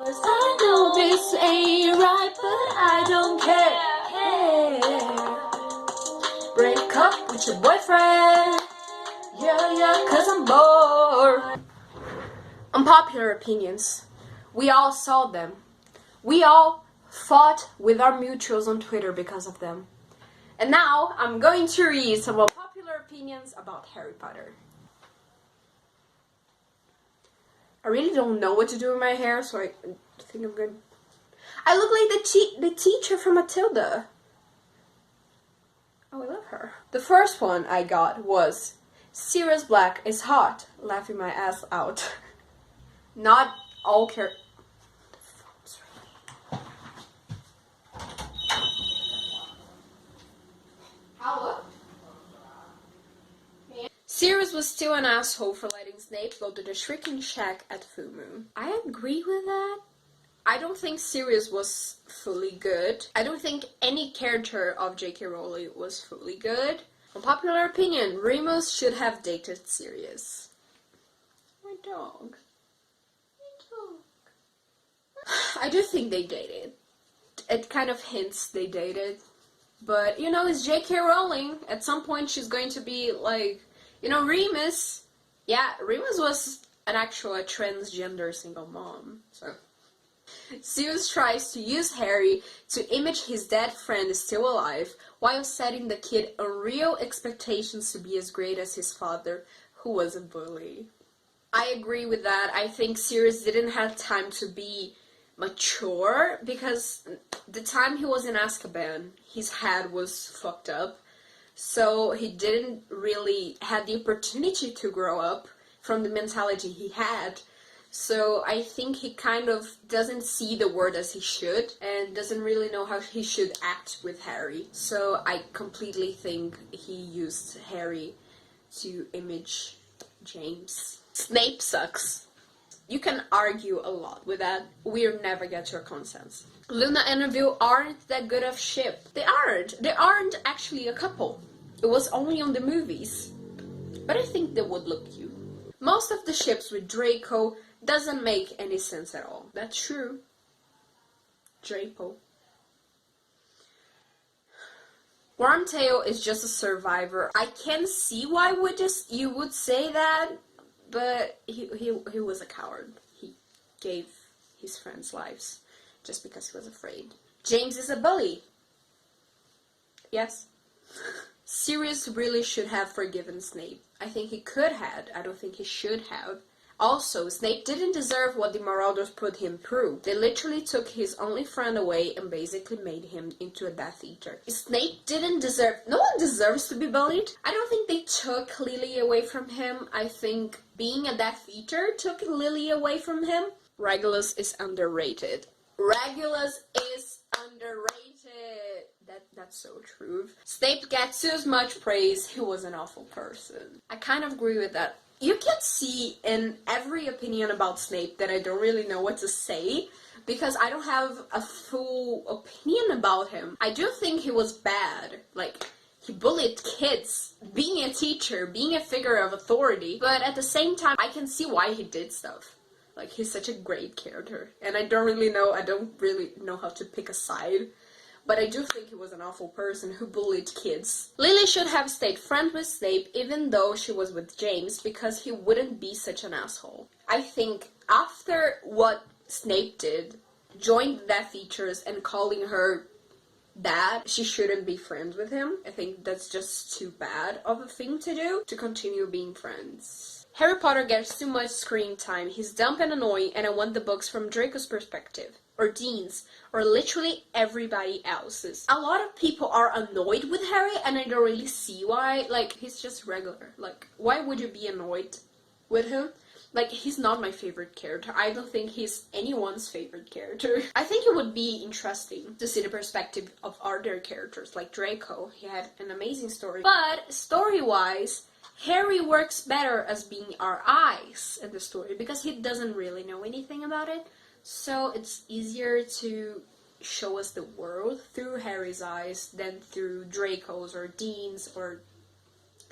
I know this ain't right, but I don't care. Break up with your boyfriend. Yeah, cause I'm bored. Unpopular opinions. We all saw them. We all fought with our mutuals on Twitter because of them. And now I'm going to read some unpopular opinions about Harry Potter. I really don't know what to do with my hair, so I think I'm good. I look like the teacher from Matilda. Oh, I love her. The first one I got was, Sirius Black is hot, laughing my ass out. Not all Sirius was still an asshole for letting Snape go to the Shrieking Shack at Full Moon. I agree with that. I don't think Sirius was fully good. I don't think any character of J.K. Rowling was fully good. Unpopular opinion, Remus should have dated Sirius. My dog. I do think they dated. It kind of hints they dated. But, you know, it's J.K. Rowling. At some point she's going to be like, you know, Remus. Yeah, Remus was a transgender single mom. So Sirius tries to use Harry to image his dead friend is still alive, while setting the kid unreal expectations to be as great as his father, who was a bully. I agree with that. I think Sirius didn't have time to be mature, because the time he was in Azkaban, his head was fucked up. So he didn't really have the opportunity to grow up from the mentality he had. So I think he kind of doesn't see the world as he should, and doesn't really know how he should act with Harry. So I completely think he used Harry to image James. Snape sucks. You can argue a lot with that. We'll never get to a consensus. Luna and Neville aren't that good of ship. They aren't. They aren't actually a couple. It was only on the movies. But I think they would look cute. Most of the ships with Draco doesn't make any sense at all. That's true. Draco. Wormtail is just a survivor. I can see why you would say that, but he was a coward. He gave his friends' lives just because he was afraid. James is a bully. Yes. Sirius really should have forgiven Snape. I think he could have. I don't think he should have. Also, Snape didn't deserve what the Marauders put him through. They literally took his only friend away and basically made him into a Death Eater. Snape didn't deserve... No one deserves to be bullied. I don't think they took Lily away from him. I think being a Death Eater took Lily away from him. Regulus is underrated. Regulus is underrated. That's so true. Snape gets too much praise. He was an awful person. I kind of agree with that. You can see in every opinion about Snape that I don't really know what to say, because I don't have a full opinion about him. I do think he was bad. Like, he bullied kids, being a teacher, being a figure of authority, but at the same time, I can see why he did stuff. Like, he's such a great character, and I don't really know how to pick a side. But I do think he was an awful person who bullied kids. Lily should have stayed friends with Snape even though she was with James, because he wouldn't be such an asshole. I think after what Snape did, joining the Death Eaters and calling her dad, she shouldn't be friends with him. I think that's just too bad of a thing to do, to continue being friends. Harry Potter gets too much screen time. He's dumb and annoying, and I want the books from Draco's perspective. Or Dean's, or literally everybody else's. A lot of people are annoyed with Harry, and I don't really see why. Like, he's just regular. Like, why would you be annoyed with him? Like, he's not my favorite character. I don't think he's anyone's favorite character. I think it would be interesting to see the perspective of other characters, like Draco. He had an amazing story. But, story-wise, Harry works better as being our eyes in the story, because he doesn't really know anything about it. So it's easier to show us the world through Harry's eyes than through Draco's or Dean's or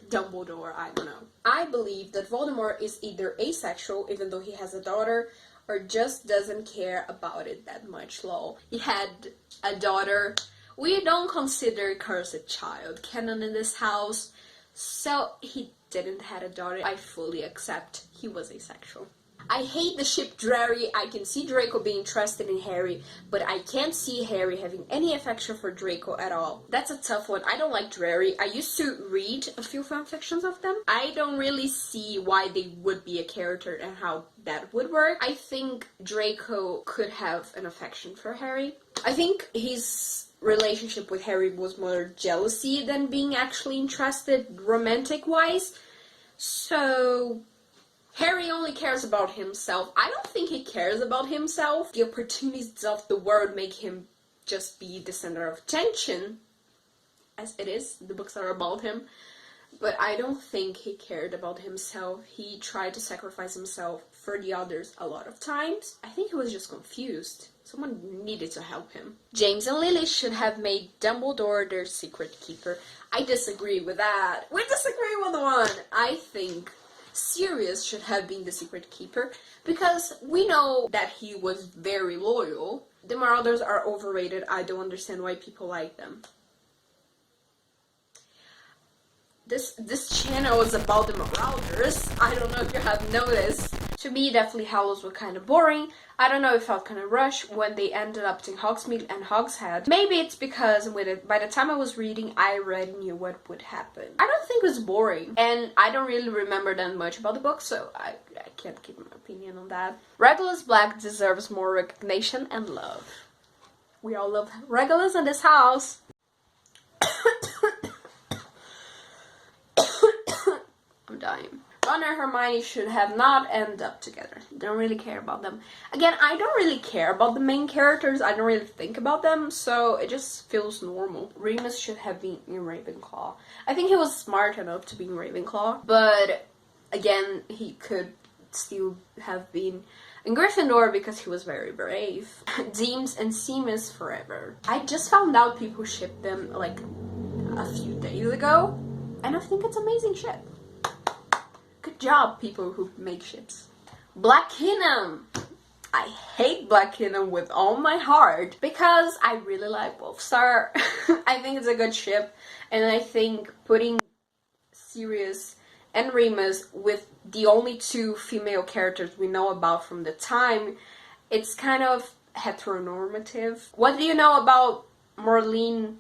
Dumbledore, I don't know. I believe that Voldemort is either asexual, even though he has a daughter, or just doesn't care about it that much, lol. He had a daughter. We don't consider cursed child canon in this house, so he didn't have a daughter. I fully accept he was asexual. I hate the ship Drarry. I can see Draco being interested in Harry, but I can't see Harry having any affection for Draco at all. That's a tough one. I don't like Drarry. I used to read a few fanfictions of them. I don't really see why they would be a character and how that would work. I think Draco could have an affection for Harry. I think his relationship with Harry was more jealousy than being actually interested romantic-wise. So Harry only cares about himself. I don't think he cares about himself. The opportunities of the world make him just be the center of attention, as it is. The books are about him. But I don't think he cared about himself. He tried to sacrifice himself for the others a lot of times. I think he was just confused. Someone needed to help him. James and Lily should have made Dumbledore their secret keeper. I disagree with that. We disagree with one. I think Sirius should have been the secret keeper because we know that he was very loyal. The Marauders are overrated. I don't understand why people like them. This channel is about the Marauders. I don't know if you have noticed. To me, Deathly Hallows were kind of boring. I don't know, it felt kind of rushed when they ended up in Hogsmeade and Hogshead. Maybe it's because by the time I was reading, I already knew what would happen. I don't think it was boring, and I don't really remember that much about the book, so I can't give my opinion on that. Regulus Black deserves more recognition and love. We all love Regulus in this house. I'm dying. Ron and Hermione should have not ended up together. Don't really care about them. Again, I don't really care about the main characters. I don't really think about them, so it just feels normal. Remus should have been in Ravenclaw. I think he was smart enough to be in Ravenclaw, but again, he could still have been in Gryffindor because he was very brave. Deems and Seamus forever. I just found out people shipped them like a few days ago, and I think it's an amazing ship. Good job, people who make ships. Black Kingdom. I hate Black Kingdom with all my heart because I really like Wolfstar. I think it's a good ship, and I think putting Sirius and Remus with the only two female characters we know about from the time, it's kind of heteronormative. What do you know about Marlene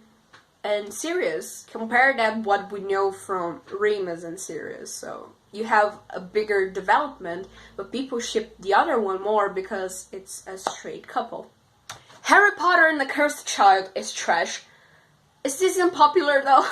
and Sirius? Compare that what we know from Remus and Sirius. So you have a bigger development, but people ship the other one more because it's a straight couple. Harry Potter and the Cursed Child is trash. Is this unpopular though?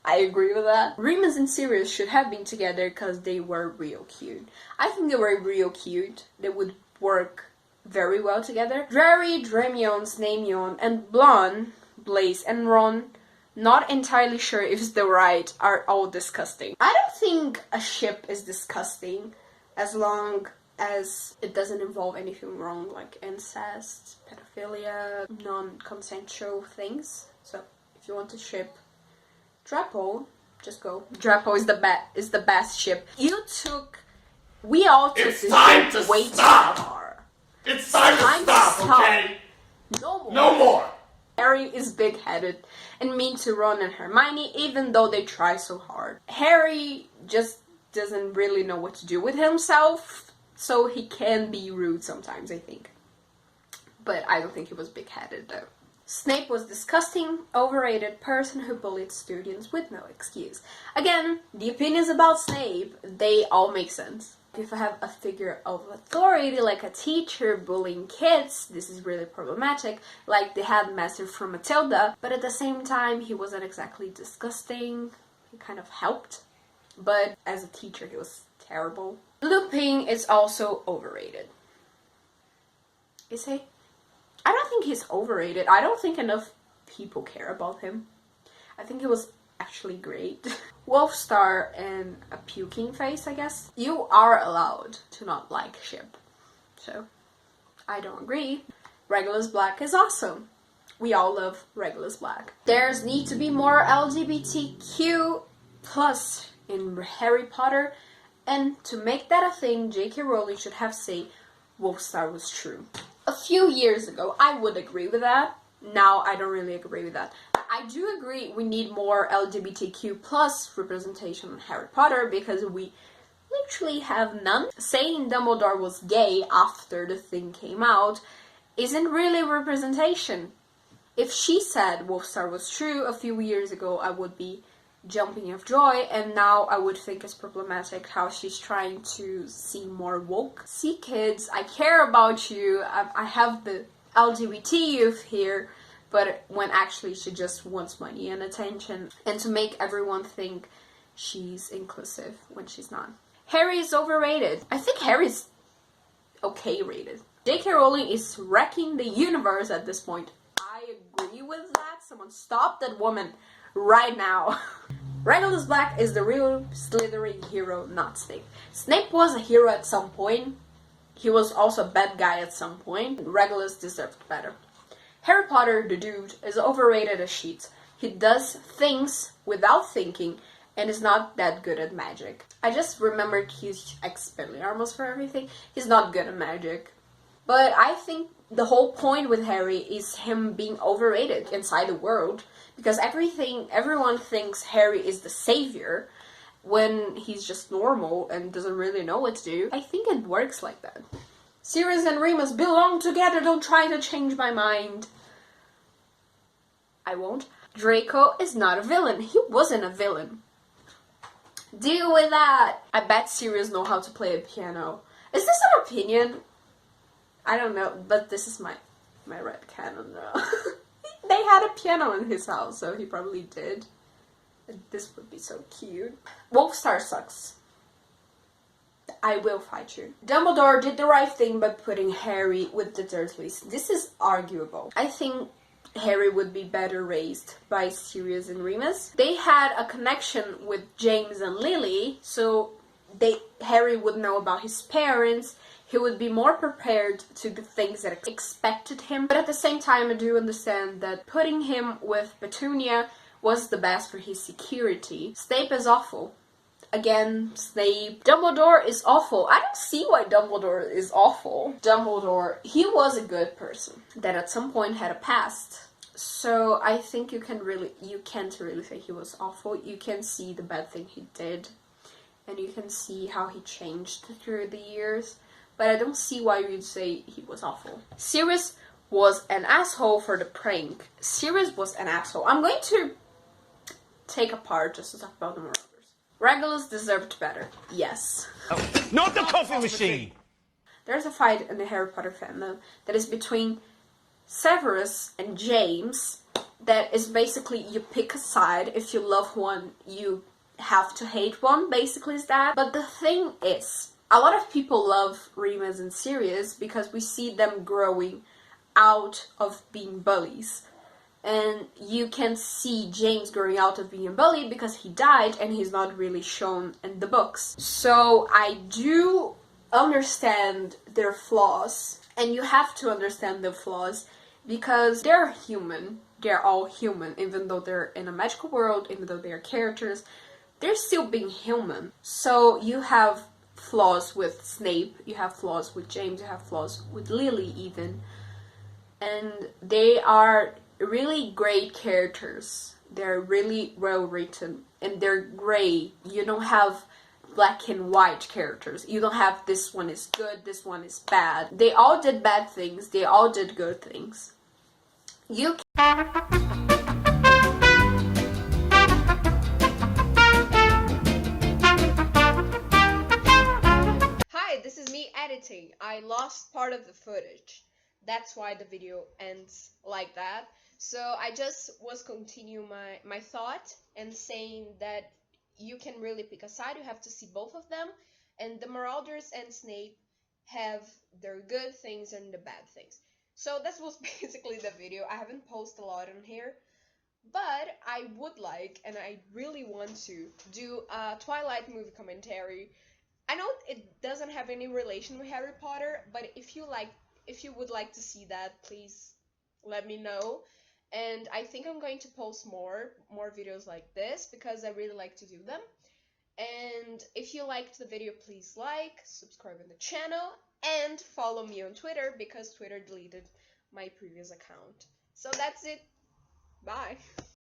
I agree with that. Remus and Sirius should have been together because they were real cute. I think they were real cute. They would work very well together. Drarry, Dramion, Snamion, and Blonde, Blaise and Ron, not entirely sure if it's the right, are all disgusting. I don't think a ship is disgusting as long as it doesn't involve anything wrong, like incest, pedophilia, non-consensual things. So if you want to ship Drapo, just go. Drapo is the best ship. We all took this ship way too far. It's time to stop, okay? No more. Harry is big-headed and mean to Ron and Hermione, even though they try so hard. Harry just doesn't really know what to do with himself, so he can be rude sometimes, I think. But I don't think he was big-headed, though. Snape was disgusting, overrated person who bullied students with no excuse. Again, the opinions about Snape, they all make sense. If I have a figure of authority, like a teacher bullying kids, this is really problematic, like the headmaster from Matilda, but at the same time, he wasn't exactly disgusting. He kind of helped, but as a teacher, he was terrible. Lupin is also overrated. Is he? I don't think he's overrated. I don't think enough people care about him. I think he was actually great. Wolfstar and a puking face, I guess. You are allowed to not like ship. So, I don't agree. Regulus Black is awesome. We all love Regulus Black. There's need to be more LGBTQ plus in Harry Potter. And to make that a thing, J.K. Rowling should have said, Wolfstar was true. A few years ago, I would agree with that. Now, I don't really agree with that. I do agree we need more LGBTQ plus representation in Harry Potter because we literally have none. Saying Dumbledore was gay after the thing came out isn't really representation. If she said Wolfstar was true a few years ago, I would be jumping of joy, and now I would think it's problematic how she's trying to seem more woke. See, kids, I care about you. I have the LGBT youth here, but when actually she just wants money and attention, and to make everyone think she's inclusive when she's not. Harry is overrated. I think Harry's okay rated. J.K. Rowling is wrecking the universe at this point. I agree with that. Someone stop that woman right now. Regulus Black is the real Slytherin hero, not Snape. Snape was a hero at some point. He was also a bad guy at some point. Regulus deserved better. Harry Potter, the dude, is overrated as shit. He does things without thinking and is not that good at magic. I just remembered he's Expelliarmus for everything. He's not good at magic. But I think the whole point with Harry is him being overrated inside the world. Because everyone thinks Harry is the savior when he's just normal and doesn't really know what to do. I think it works like that. Sirius and Remus belong together, don't try to change my mind. I won't. Draco is not a villain. He wasn't a villain. Deal with that. I bet Sirius know how to play a piano. Is this an opinion? I don't know, but this is my red canon now. They had a piano in his house, so he probably did. This would be so cute. Wolfstar sucks. I will fight you. Dumbledore did the right thing by putting Harry with the Dursleys. This is arguable. I think Harry would be better raised by Sirius and Remus. They had a connection with James and Lily, so Harry would know about his parents. He would be more prepared to the things that expected him. But at the same time, I do understand that putting him with Petunia was the best for his security. Snape is awful. Again, Snape. Dumbledore is awful. I don't see why Dumbledore is awful. Dumbledore, he was a good person that at some point had a past. So I think you can't really say he was awful. You can see the bad thing he did. And you can see how he changed through the years. But I don't see why you'd say he was awful. Sirius was an asshole for the prank. Sirius was an asshole. I'm going to take a part just to talk about the Marauders. Regulus deserved better. Yes. Not the coffee machine! There's a fight in the Harry Potter fandom that is between Severus and James. That is basically you pick a side. If you love one, you have to hate one. Basically is that. But the thing is, a lot of people love Remus and Sirius because we see them growing out of being bullies. And you can see James growing out of being a bully because he died and he's not really shown in the books. So I do understand their flaws, and you have to understand their flaws because they're human. They're all human, even though they're in a magical world, even though they're characters, they're still being human. So you have flaws with Snape, you have flaws with James, you have flaws with Lily even. And they are really great characters. They're really well written and they're gray. You don't have black and white characters. You don't have this one is good, this one is bad. They all did bad things, they all did good things. You Hi, this is me editing. I lost part of the footage. That's why the video ends like that. So I just was continuing my thought and saying that you can really pick a side. You have to see both of them. And the Marauders and Snape have their good things and the bad things. So that was basically the video. I haven't posted a lot on here. But I would like, and I really want to, do a Twilight movie commentary. I know it doesn't have any relation with Harry Potter, but if you would like to see that, please let me know. And I think I'm going to post more videos like this because I really like to do them. And if you liked the video, please like, subscribe on the channel, And follow me on Twitter because Twitter deleted my previous account. So that's it. Bye.